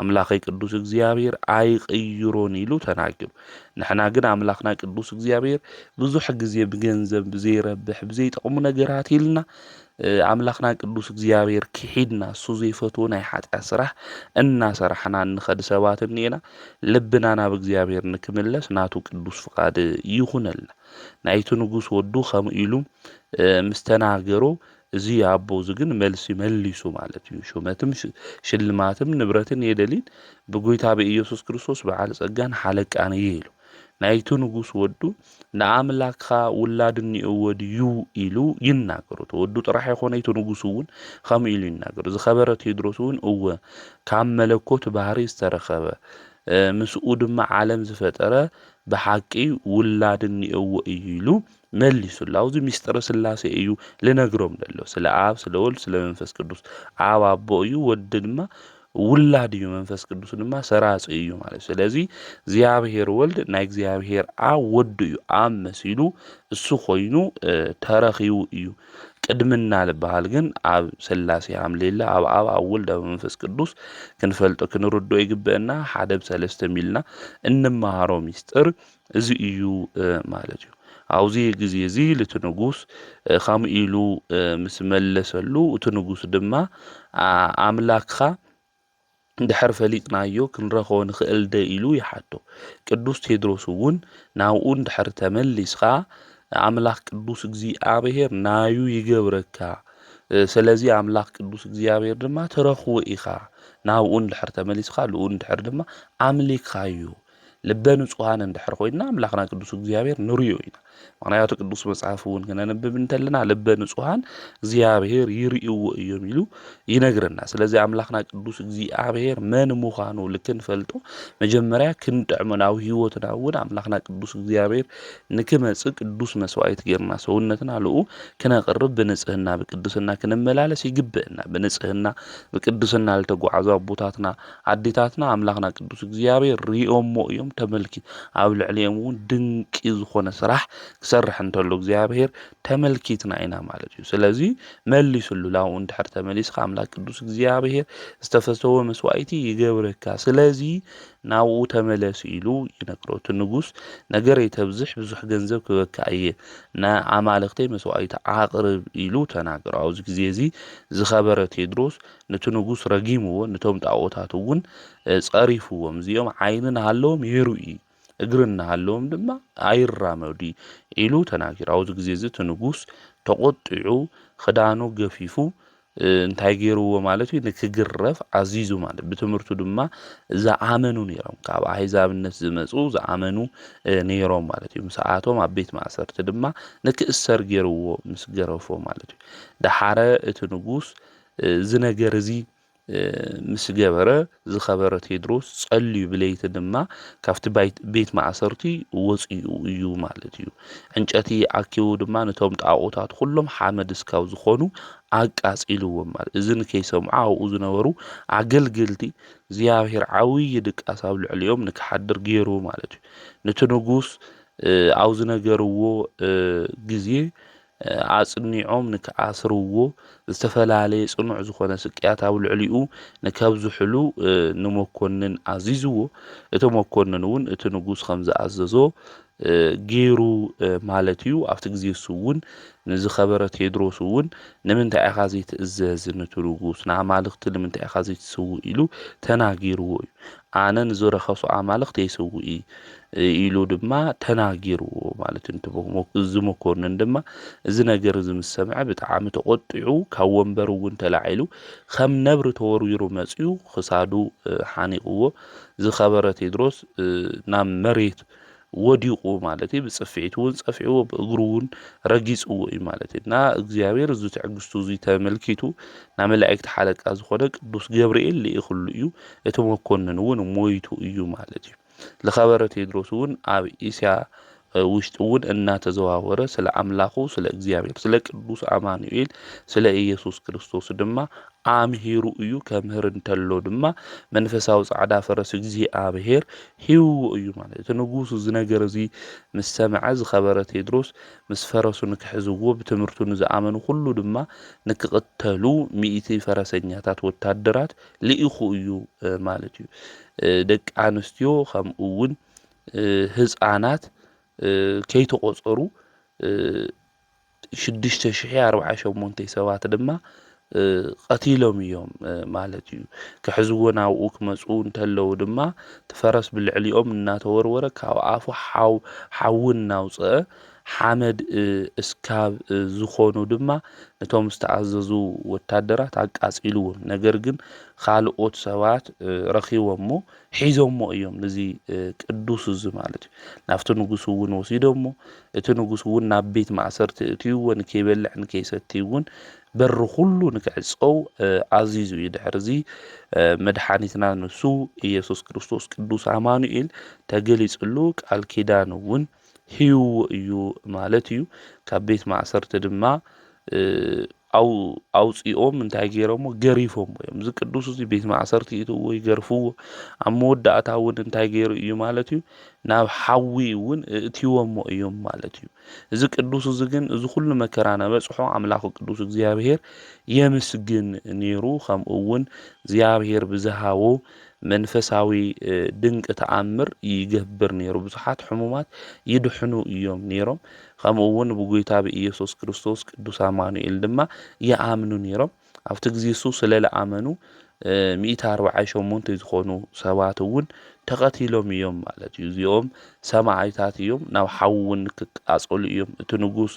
ኣምላኸይ ቅዱስ እግዚኣብሔር ኣይቕይሮን ኢሉ ተናጊሩ። ንሕና ግን ኣምላኽና ቅዱስ እግዚኣብሔር ብዙሕ ግዜ ብገንዘብ ብዘይረብሕ ብዘይጠቕሙ ነገራት ኢልና ኣምላኽና ቅዱስ እግዚኣብሔር ክሒድና እሱ ዘይፈትዎ ናይ ሓጢኣት ስራሕ እናሰራሕና እንኸድ ሰባት እኒአና። ልብና ናብ እግዚኣብሔር ንክምለስ ናቱ ቅዱስ ፍቃድ ይኹነልና። ናይቲ ንጉስ ወዱ ከምኡ ኢሉ ምስ ተናገሮ እዚ ኣቦ እዚ ግን መልሲ መሊሱ ማለት እዩ። ሹመትም ሽልማትም ንብረትን የደሊን ብጎይታ ብኢየሱስ ክርስቶስ በዓል ጸጋን ሓለቃን እየ ኢሉ ናይቲ ንጉስ ወዱ ንኣምላክኻ ውላድ እኒአዎ ድዩ ኢሉ ይናገሩ። ወዱ ጥራሕ ይኮነ እቲ ንጉስ እውን ከምኡ ኢሉ ይናገሩ። ዝኸበረ ቴድሮስ እውን እወ ካብ መለኮት ባህሪ ዝተረኸበ ምስኡ ድማ ዓለም ዝፈጠረ ብሓቂ ውላድ እኒአዎ እዩ ኢሉ መሊሱላ። ኣብዚ ምስጢረ ስላሴ እዩ ልነግሮም ዘሎ። ስለ ኣብ ስለ ወልድ ስለ መንፈስ ቅዱስ ኣብ ኣቦ እዩ ወዲ ድማ ውላድ እዩ መንፈስ ቅዱስ ድማ ሰራፂ እዩ ማለት። ስለዚ እግዚኣብሔር ወልድ ናይ እግዚኣብሔር ኣብ ወዲ እዩ ኣብ መሲሉ እሱ ኮይኑ ተረኺቡ እዩ። ቅድምና ልበሃል ግን ኣብ ስላሴ ኣምሌላ ኣብ ወልድ ኣብ መንፈስ ቅዱስ ክንፈልጦ ክንርዶ ይግብአና። ሓደ ብሰለስተ ሚልና እንመሃሮ ምስጢር እዚ እዩ ማለት እዩ። ኣብዚ ግዜ እዚ እቲ ንጉስ ከምኡ ኢሉ ምስ መለሰሉ እቲ ንጉስ ድማ ኣምላክኻ እንድሕር ፈሊጥናዮ ክንረኽቦ ንኽእል ደ ኢሉ ይሓቶ። ቅዱስ ቴድሮስ እውን ናብኡ እንድሕር ተመሊስካ ኣምላኽ ቅዱስ እግዚኣብሔር ናዩ ይገብረካ፣ ስለዚ ኣምላኽ ቅዱስ እግዚኣብሔር ድማ ትረኽቦ ኢኻ። ናብኡ እንድሕር ተመሊስካ ልኡ እንድሕር ድማ ኣምሊክካዮ ልበን ጽዋን እንድሕር ኮይና አምላኽና ቅዱስ እግዚአብሔር ንርዮ ኢና ምክንያቱ ቅዱስ መጽሐፍ እውን ከነንብብ እንተልና ልበን ጽዋን እግዚአብሔር ይርእይዎ እዮም ኢሉ ይነግረና ስለዚህ አምላኽና ቅዱስ እግዚአብሔር መን ምዃኑ ልክንፈልጦ መጀመሪያ ክንጥዕመናዊ ህይወትና እውን አምላኽና ቅዱስ እግዚአብሔር ንክመጽእ ቅዱስ መስዋዕት ጌርና ሰውነትና ልኡ ክነቅርብ ብንጽህና ብቅድስና ክንመላለስ ይግብእና ብንጽህና ብቅድስና ልተጓዓዙ አቦታትና አዴታትና አምላኽና ቅዱስ እግዚአብሔር ሪኦሞ እዮም ተመልኪ ኣብ ልዕሊኦም እውን ድንቂ ዝኾነ ስራሕ ክሰርሕ እንተሎ እግዚአብሔር ተመልኪትና ኢና ማለት እዩ ስለዚ መልሱሉ ላው እንድሕር ተመሊስካ አምላክ ቅዱስ እግዚአብሔር ዝተፈተወ መስዋዕቲ ይገብረካ ስለዚ ናው ተመለስ ኢሉ ይነግሮት ንጉስ ነገር የተብዝሕ ብዙሕ ገንዘብ ክበካ እየ ና አማልክተይ መስዋዕቲ አቅርብ ኢሉ ተናገረ አውዝ ግዜ እዚ ዝኸበረ ቴድሮስ ነቲ ንጉስ ረጊምዎ ነቶም ጣዖታት እውን ጸሪፍዎም እዚኦም ዓይንን ሃለዎም ይሩኢ እግርና ሃለዎም ድማ አይራመዲ ኢሉ ተናገረ አውዝ ግዜ እዚ ንጉስ ተቆጥዑ ክዳኑ ገፊፉ እንታይ ገይሩዎ ማለት እዩ ንክግረፍ አዚዙ ማለት በትምርቱ ድማ ዝአመኑ ነይሮም ካብ አሕዛብነት ዝመጹ ዝአመኑ ነይሮም ማለት እዩ ሰዓቶም ኣብ ቤት ማእሰርቲ ድማ ንክእሰር ገይሩዎ ምስ ገረፎ ማለት እዩ ዳሓረ እቲ ንጉስ ዝነገር እዚ ምስ ገበረ ዝኸበረ ቴድሮስ ጸልዩ ብለይቲ ድማ ካብቲ ቤት ማእሰርቲ ወጽኡ እዩ ማለት እዩ እንጨቲ አኪቡ ድማ ነቶም ጣዖታት ሁሉም ሓመድ እስካው ዝኾኑ አቃጺልዎም ማለት እዚ ንከይሰምዑ ኣብኡ ዝነበሩ አገልግልቲ እግዚአብሔር ዓብይ ድቃስ ኣብ ልዕሊኦም ንክሓድር ገይሩ ማለት እዩ ነቲ ንጉስ ኣብ ዝነገርዎ ግዜ አጽኒዖም ንክኣስርዎ ዝተፈላለዩ ጽኑዕ ዝኾነ ስቅያት ኣብ ልዕሊኡ ንከብዝሕሉ ንመኮንን አዚዝዎ እቲ መኮንን እውን እቲ ንጉስ ከም ዝኣዘዞ ገይሩ ማለት እዩ ኣብቲ ግዜ እውን ንዝኸበረ ቴድሮስ እውን ንምንታይ ኢኻ ዘይትእዘዝ ነቲ ንጉስ ንኣማልክቲ ንምንታይ ኢኻ ዘይትስውእ ኢሉ ተናጊርዎ እዩ ኣነ ንዝረኸሱ ኣማልክቲ የስውኢ ኢሉ ድማ ተናጊርዎ ማለት እዚ መኮንን ድማ እዚ ነገር እዚ ምስ ሰምዐ ብጣዕሚ ተቆጢዑ ካብ ወንበር እውን ተላዒሉ ከም ነብሪ ተወርዊሩ መጽኡ ክሳዱ ሓኒቅዎ ዝኸበረ ቴድሮስ ናብ መሬት ወዲቁ ማለት እዩ ብጽፍዒቱ እውን ጸፍዒዎ ብእግሩ እውን ረጊጽዎ እዩ ማለት እዩ እና እግዚአብሔር እዚ ትዕግስቱ እዚ ተመልኪቱ ና መላእክት ሓለቃ ዝኾነ ቅዱስ ገብርኤል ልኢኹሉ እዩ እቲ መኮንን እውን ሞይቱ እዩ ማለት እዩ ለኸበረ ቴድሮስ እውን ኣብ ኢስያ ውሽጥ እውን እናተዘዋወረ ስለ አምላኹ ስለ እግዚአብሔር ስለ ቅዱስ አማኑኤል ስለ ኢየሱስ ክርስቶስ ድማ አምሂሩ እዩ ከምህር እንተሎ ድማ መንፈሳዊ ጻዕዳ ፈረስ እግዚአብሔር ሂው እዩ ማለት ንጉስ ዝነገር እዚ ምስ ሰምዐ ዝኸበረ ቴድሮስ ምስ ፈረሱ ንክሕዝዎ ብትምርቱ ንዝኣመኑ ሁሉ ድማ ንክቅተሉ 100 ፈረሰኛታት ወታደራት ልኢኹ እዩ ማለት እዩ ደቂ አንስትዮ ከም እውን ህፃናት ከይተቆጸሩ 6048 ሰባት ድማ ቀቲሎም እዮም ማለት እዩ ክሕዝዎ ናብኡ ክመጹ እንተለው ድማ ተፈረስ ብልዕሊኦም እናተወርወረ ካብ ኣፉ ሓውን ናውፅአ ሓመድ እስካብ ዝኾኑ ድማ ነቶም ዝተኣዘዙ ወታደራት አቃጺልዎም ነገር ግን ካልኦት ሰባት ረኺቦሞ ሒዞሞ እዮም ነዚ ቅዱስ እዚ ማለት እዩ ናፍቲ ንጉስ እውን ወሲዶሞ እቲ ንጉስ እውን ናብ ቤት ማእሰርቲ እትይዎ ንከይበልዕ ንከይሰቲ እውን በር ሁሉ ንክዕጸው አዚዙ ይድሕርዚ መድኃኒትና ንሱ ኢየሱስ ክርስቶስ ቅዱስ አማኑኤል ተገሊጽሉ ቃል ኪዳን እውን ሂው እዩ ማለት እዩ ካብ ቤት ማእሰርቲ ድማ አውጽኦም እንታይ ገይሮሞ ገሪፎም እዮም እዚ ቅዱስ እዚ ቤት ማእሰርቲ እትዎ ይገርፍዎ ኣብ መወዳእታ እውን እንታይ ገይሩ እዩ ማለት እዩ ናብ ሓዊ እውን እትይዎሞ እዮም ማለት እዩ እዚ ቅዱስ እዚ ግን እዚ ኩሉ መከራ ነበጽሖ አምላኹ ቅዱስ እግዚአብሔር የምስግን ነይሩ ከም እውን እግዚአብሔር ብዝሃቦ መንፈሳዊ ድንቅ ተአምር ይገብር ነይሩ ብዙሓት ሕሙማት ይድሕኑ እዮም ነይሮም ከም እውን ብጎይታ በኢየሱስ ክርስቶስ ቅዱስ አማኑኤል ድማ ይኣምኑ ነይሮም ኣብቲ ግዜ እሱ ስለለኣመኑ 148 ዝኾኑ ሰባት እውን ተቐቲሎም እዮም ማለት እዩ እዚኦም ሰማዕታት እዮም ናብ ሓዊ እውን ክቃጸሉ እዮም እቲ ንጉስ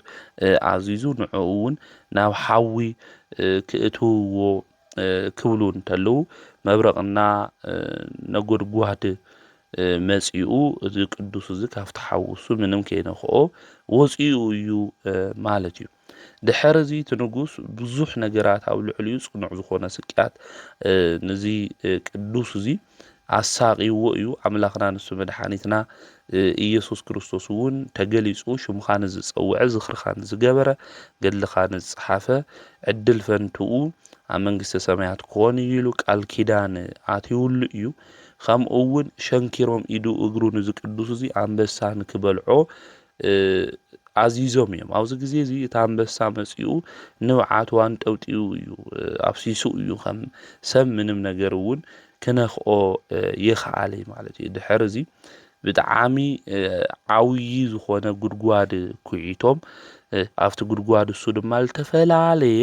አዚዙ ንዑ እውን ናብ ሓዊ ክእትውዎ ክብሉ እንተለው መብረቕና ነጎድጓድ መጽኡ እዚ ቅዱስ እዚ ካብቲ ሓውሱ ምንም ከይነኽኦ ወፂኡ እዩ ማለት እዩ ድሕሪ እዚ እቲ ንጉስ ብዙሕ ነገራት ኣብ ልዕሊኡ ጽኑዕ ዝኾነ ስቅያት ነዚ ቅዱስ እዚ ኣሳቂዎ እዩ ኣምላኽና ንሱ መድሓኒትና ኢየሱስ ክርስቶስ እውን ተገሊጹ ሽሙኻ ንዝጸውዐ ዝኽርኻ ንዝገበረ ገድልኻ ንዝጸሓፈ ዕድል ፈንትኡ ኣብ መንግስተ ሰማያት ክኾን ኢሉ ቃል ኪዳን ኣትይውሉ እዩ ከምኡ እውን ሸንኪሮም ኢዱ እግሩ ንዚ ቅዱስ እዚ ኣንበሳ ንክበልዖ ኣዚዞም እዮም ኣብዚ ግዜ እዚ እቲ ኣንበሳ መጺኡ ንብዓት ዋንጠውጢኡ እዩ ኣብሲሱ እዩ ከም ሰብ ምንም ነገር እውን ክነኽኦ ይኽኣል ማለት እዩ ድሕሪ እዚ ብጣዕሚ ዓብዪ ዝኾነ ጉድጓድ ኩዒቶም ኣብቲ ጉድጓድ እሱ ድማ ዝተፈላለየ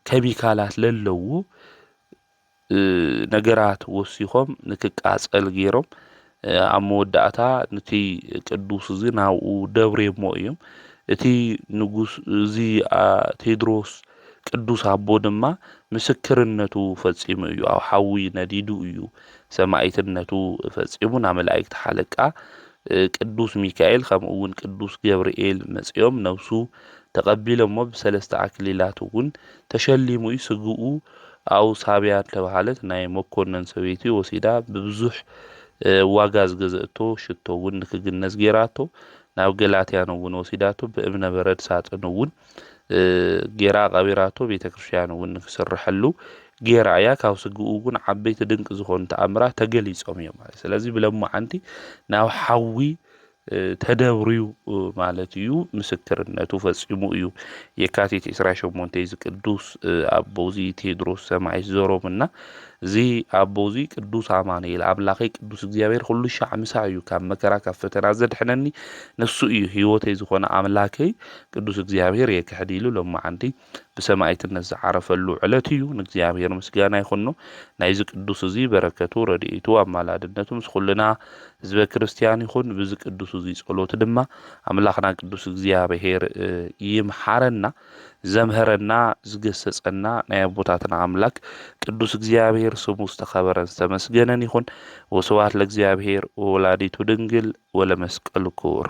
ኬሚካላት ለለዎ ነገራት ወሲኾም ንክቃጸል ገይሮም ኣብ መወዳእታ ነቲ ቅዱስ እዚ ናብኡ ደብሬሞ እዮም እቲ ንጉስ እዚ ቴድሮስ ቅዱስ ኣቦ ድማ ምስክርነቱ ፈጺሙ እዩ ኣብ ሓዊ ነዲዱ እዩ ሰማዕትነቱ ፈጺሙ ናብ መላእክቲ ሓለቃ ቅዱስ ሚካኤል ከምኡ እውን ቅዱስ ገብርኤል መጽኦም ነብሱ ተቐቢሎሞ ብሰለስተ ኣክሊላት እውን ተሸሊሙ እዩ ስግኡ ኣው ሳብያ ተባሃለት ናይ መኮነን ሰበይቲ ወሲዳ ብብዙሕ ዋጋ ዝገዘእቶ ሽቶ እውን ንክግነዝ ጌራቶ ናብ ገላትያን እውን ወሲዳቶ ብእምነ በረድ ሳጥን እውን ጌራ ቀቢራቶ ቤተክርስትያን እውን ንክስርሐሉ ጌራ እያ ካብ ስግኡ እውን ዓበይቲ ድንቂ ዝኾኑ ተኣምራት ተገሊጾም እዮም ማለት ስለዚ ብለማዓንቲ ናብ ሓዊ ተደብርዩ ማለት እዩ ምስክርነቱ ፈጺሙ እዩ የካቲት 28 ዝቅዱስ ኣቦዚ ቴድሮስ ሰማይ ዘሮምና እዚ ኣቦዚ ቅዱስ ኣማኑኤል ኣምላኸይ ቅዱስ እግዚአብሔር ኩሉ ሻዕ ምሳዕ እዩ ካብ መከራ ካብ ፈተና ዘድሕነኒ ንሱ እዩ ህይወተይ ዝኾነ ኣምላከይ ቅዱስ እግዚአብሔር የክሕድ ኢሉ ሎማዓንቲ ብሰማዕትነት ዝዓረፈሉ ዕለት እዩ ንእግዚአብሔር ምስጋና ይኹኖ ናይዚ ቅዱስ እዚ በረከቱ ረድኤቱ ኣማላድነቱ ምስ ኩልና ህዝበ ክርስቲያን ይኹን ብዚ ቅዱስ እዚ ጸሎት ድማ ኣምላኽና ቅዱስ እግዚአብሔር ይምሓረና ዘምህረና ዝገሰጸና ናይ ኣቦታትና ኣምላክ ቅዱስ እግዚአብሔር ስሙ ዝተኸበረን ዝተመስገነን ይኹን ወስብሐት ለእግዚአብሔር ወወላዲቱ ድንግል ወለመስቀሉ ክቡር